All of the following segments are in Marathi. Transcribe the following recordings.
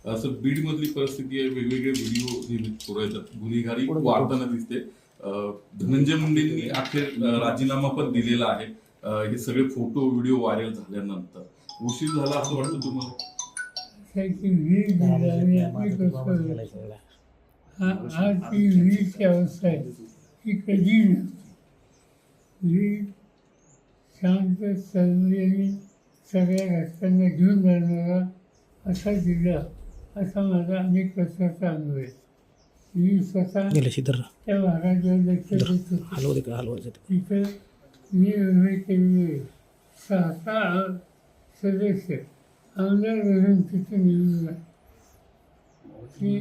असं बीड मधली परिस्थिती आहे. वेगवेगळे व्हिडिओ नेहमी पुढे येतात, गुन्हेगारी वाढताना दिसते. धनंजय मुंडेंनी अखेर राजीनामा पण दिलेला आहे. हे सगळे फोटो व्हिडिओ व्हायरल झाल्यानंतर उशीर झाला असं वाटतं तुम्हाला? आज ती वीजची अवस्था आहे की कधी वीज शांत सौम्याने सगळ्या घटकांना घेऊन जाणारा असा जिल्हा, असा माझा अनेक वर्षाचा अनुभव आहे. मी स्वतः त्या भागात लक्ष देत होतो. तिथं मी उभे केलेले 6 सदस्य आमदार म्हणून तिथे निवडून आहे. की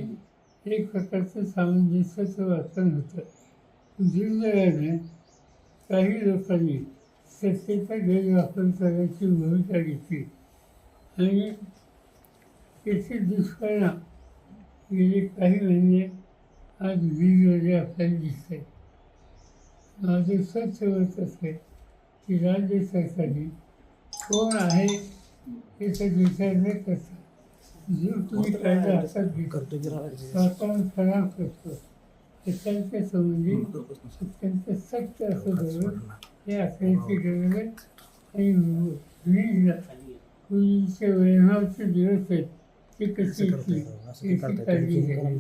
एक प्रकारचं सामंजस्याचं वाचन होतं. दुर्दैवाने काही लोकांनी सत्तेचा गैरवापर करायची भूमिका घेतली आणि त्याचे दुष्परिणाम गेले काही महिने आज वीजमध्ये आपल्याला दिसत आहे. माझं स्वच्छ मत असेल की राज्य सरकारने कोण आहे याचा विचार न करता जो तुम्ही कायदा हातात घेतो स्वतःहून खराब करतो त्याच्या संबंधी अत्यंत सक्त असं धोरण हे असण्याची गरज आहे. आणि वीज पूर्वीचे वैभवाचे दिवस आहेत ते कसे येतील याची काळजी घ्यावी.